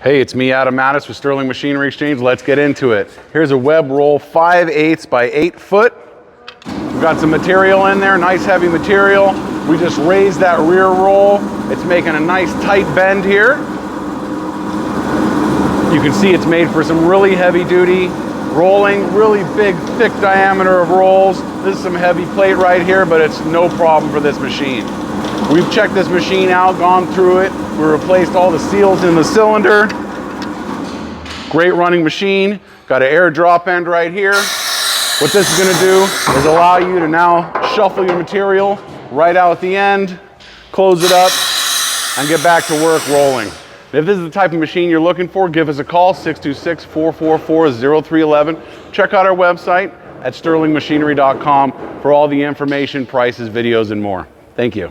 Hey, it's me, Adam Mattis with Sterling Machinery Exchange. Let's get into it. Here's a Webb roll 5/8 by 8 foot. We've got some material in there, nice heavy material. We just raised that rear roll. It's making a nice tight bend here. You can see it's made for some really heavy duty rolling, really big, thick diameter of rolls. This is some heavy plate right here, but it's no problem for this machine. We've checked this machine out, gone through it. We replaced all the seals in the cylinder. Great running machine. Got an air drop end right here. What this is gonna do is allow you to now shuffle your material right out the end, close it up, and get back to work rolling. If this is the type of machine you're looking for, give us a call, 626-444-0311. Check out our website at sterlingmachinery.com for all the information, prices, videos, and more. Thank you.